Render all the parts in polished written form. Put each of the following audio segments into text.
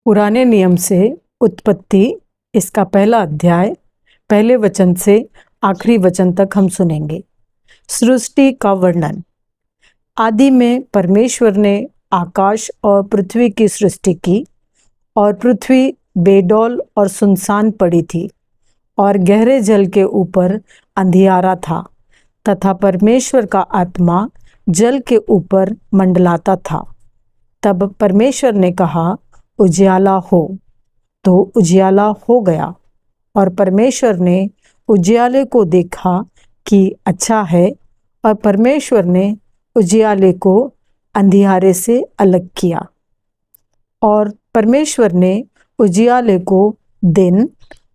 पुराने नियम से उत्पत्ति, इसका पहला अध्याय, पहले वचन से आखिरी वचन तक हम सुनेंगे। सृष्टि का वर्णन। आदि में परमेश्वर ने आकाश और पृथ्वी की सृष्टि की, और पृथ्वी बेडौल और सुनसान पड़ी थी, और गहरे जल के ऊपर अंधियारा था, तथा परमेश्वर का आत्मा जल के ऊपर मंडलाता था। तब परमेश्वर ने कहा, उजियाला हो। तो उजियाला हो गया। और परमेश्वर ने उजियाले को देखा कि अच्छा है, और परमेश्वर ने उजियाले को अंधियारे से अलग किया। और परमेश्वर ने उजियाले को दिन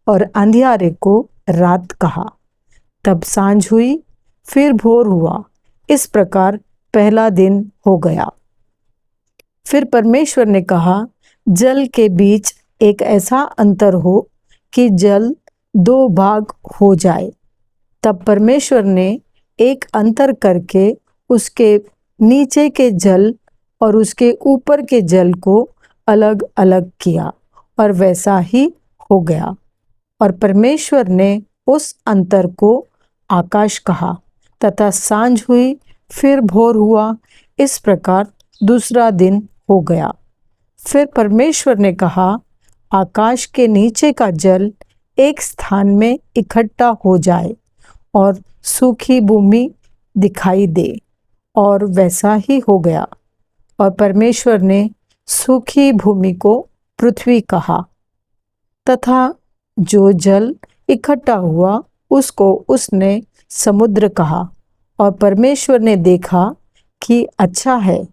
और अंधियारे को रात कहा। तब सांझ हुई, फिर भोर हुआ, इस प्रकार पहला दिन हो गया। फिर परमेश्वर ने कहा, जल के बीच एक ऐसा अंतर हो कि जल दो भाग हो जाए। तब परमेश्वर ने एक अंतर करके उसके नीचे के जल और उसके ऊपर के जल को अलग अलग किया, और वैसा ही हो गया। और परमेश्वर ने उस अंतर को आकाश कहा। तथा सांझ हुई, फिर भोर हुआ, इस प्रकार दूसरा दिन हो गया। फिर परमेश्वर ने कहा, आकाश के नीचे का जल एक स्थान में इकट्ठा हो जाए, और सूखी भूमि दिखाई दे, और वैसा ही हो गया। और परमेश्वर ने सूखी भूमि को पृथ्वी कहा, तथा जो जल इकट्ठा हुआ उसको उसने समुद्र कहा। और परमेश्वर ने देखा कि अच्छा है।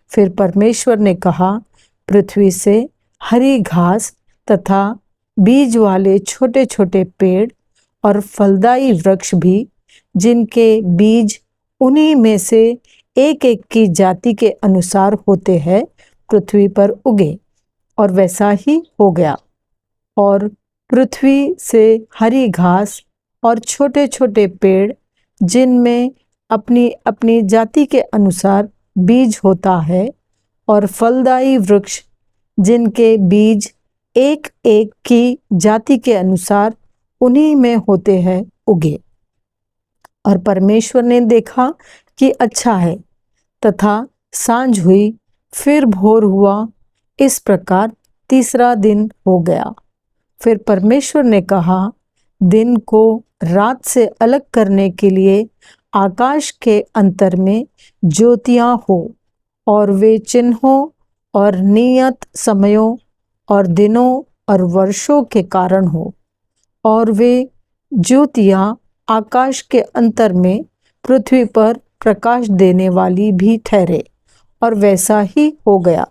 फिर परमेश्वर ने कहा, पृथ्वी से हरी घास तथा बीज वाले छोटे छोटे पेड़ और फलदायी वृक्ष भी, जिनके बीज उन्हीं में से एक एक की जाति के अनुसार होते हैं, पृथ्वी पर उगे। और वैसा ही हो गया। और पृथ्वी से हरी घास और छोटे छोटे पेड़, जिनमें अपनी अपनी जाति के अनुसार बीज होता है, और फलदायी वृक्ष, जिनके बीज एक एक की जाति के अनुसार उन्हीं में होते हैं, उगे। और परमेश्वर ने देखा कि अच्छा है। तथा सांझ हुई, फिर भोर हुआ, इस प्रकार तीसरा दिन हो गया। फिर परमेश्वर ने कहा, दिन को रात से अलग करने के लिए आकाश के अंतर में ज्योतियां हो, और वे चिन्हों और नियत समयों और दिनों और वर्षों के कारण हो। और वे ज्योतियां आकाश के अंतर में पृथ्वी पर प्रकाश देने वाली भी ठहरे, और वैसा ही हो गया।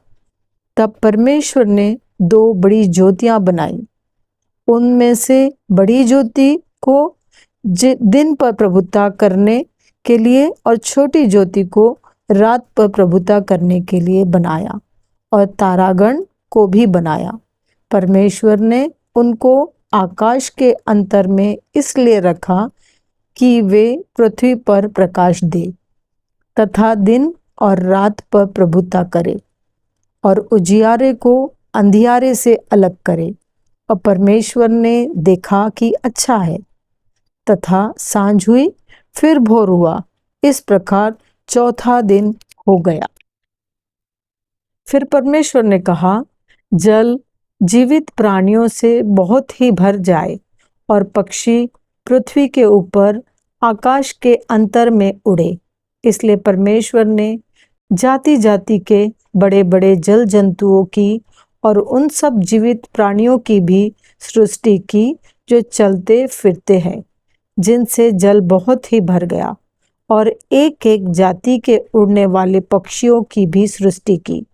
तब परमेश्वर ने दो बड़ी ज्योतियां बनाई। उनमें से बड़ी ज्योति को दिन पर प्रभुता करने के लिए, और छोटी ज्योति को रात पर प्रभुता करने के लिए बनाया, और तारागण को भी बनाया। परमेश्वर ने उनको आकाश के अंतर में इसलिए रखा कि वे पृथ्वी पर प्रकाश दे, तथा दिन और रात पर प्रभुता करे, और उजियारे को अंधियारे से अलग करे। और परमेश्वर ने देखा कि अच्छा है। तथा सांझ हुई, फिर भोर हुआ, इस प्रकार चौथा दिन हो गया। फिर परमेश्वर ने कहा, जल जीवित प्राणियों से बहुत ही भर जाए, और पक्षी पृथ्वी के ऊपर आकाश के अंतर में उड़े। इसलिए परमेश्वर ने जाति जाति के बड़े बड़े जल जंतुओं की और उन सब जीवित प्राणियों की भी सृष्टि की, जो चलते फिरते हैं, जिनसे जल बहुत ही भर गया। और एक एक जाति के उड़ने वाले पक्षियों की भी सृष्टि की।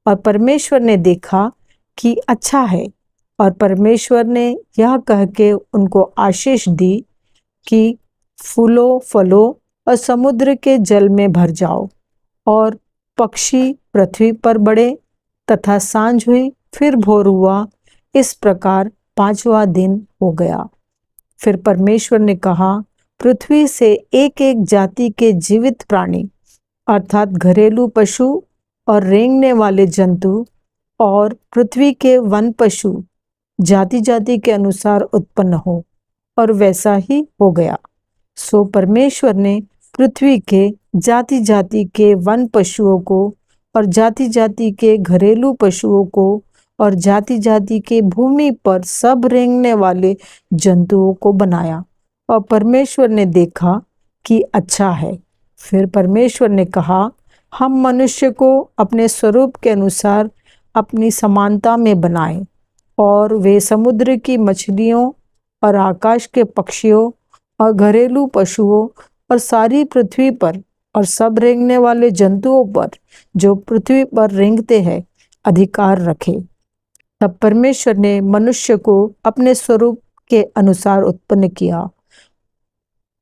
और परमेश्वर ने देखा कि अच्छा है। और परमेश्वर ने यह कह के उनको आशीष दी कि फूलो फलो और समुद्र के जल में भर जाओ, और पक्षी पृथ्वी पर बढ़े। तथा सांझ हुई, फिर भोर हुआ, इस प्रकार पांचवा दिन हो गया। फिर परमेश्वर ने कहा, पृथ्वी से एक एक जाति के जीवित प्राणी, अर्थात घरेलू पशु और रेंगने वाले जंतु, और पृथ्वी के वन पशु जाति जाति के अनुसार उत्पन्न हो, और वैसा ही हो गया। सो परमेश्वर ने पृथ्वी के जाति जाति के वन पशुओं को और जाति जाति के घरेलू पशुओं को और जाति जाति के भूमि पर सब रेंगने वाले जंतुओं को बनाया, और परमेश्वर ने देखा कि अच्छा है। फिर परमेश्वर ने कहा, हम मनुष्य को अपने स्वरूप के अनुसार अपनी समानता में बनाएं, और वे समुद्र की मछलियों और आकाश के पक्षियों और घरेलू पशुओं और सारी पृथ्वी पर और सब रेंगने वाले जंतुओं पर जो पृथ्वी पर रेंगते हैं अधिकार रखे। तब परमेश्वर ने मनुष्य को अपने स्वरूप के अनुसार उत्पन्न किया,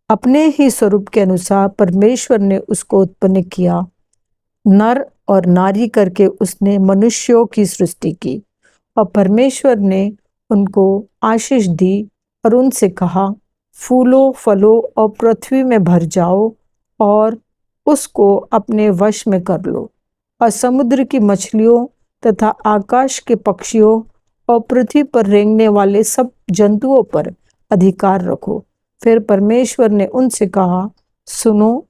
अपने ही स्वरूप के अनुसार परमेश्वर ने उसको उत्पन्न किया, नर और नारी करके उसने मनुष्यों की सृष्टि की। और परमेश्वर ने उनको आशीष दी और उनसे कहा, फूलो फलो और पृथ्वी में भर जाओ और उसको अपने वश में कर लो, और समुद्र की मछलियों तथा आकाश के पक्षियों और पृथ्वी पर रेंगने वाले सब जंतुओं पर अधिकार रखो। फिर परमेश्वर ने उनसे कहा, सुनो,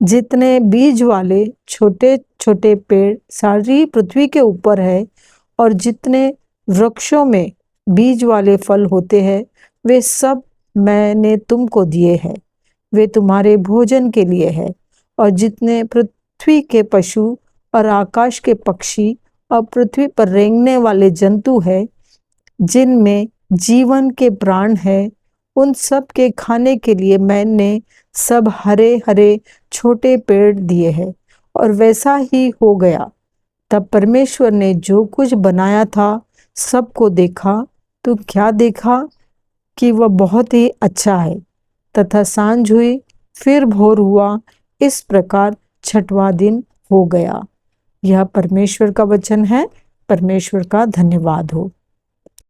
जितने बीज वाले छोटे छोटे पेड़ सारी पृथ्वी के ऊपर है, और जितने वृक्षों में बीज वाले फल होते हैं, वे सब मैंने तुमको दिए हैं, वे तुम्हारे भोजन के लिए है। और जितने पृथ्वी के पशु और आकाश के पक्षी और पृथ्वी पर रेंगने वाले जंतु है, जिनमें जीवन के प्राण है, उन सब के खाने के लिए मैंने सब हरे हरे छोटे पेड़ दिए हैं। और वैसा ही हो गया। तब परमेश्वर ने जो कुछ बनाया था सबको देखा, तो क्या देखा कि वह बहुत ही अच्छा है। तथा सांझ हुई, फिर भोर हुआ, इस प्रकार छठवां दिन हो गया। यह परमेश्वर का वचन है। परमेश्वर का धन्यवाद हो।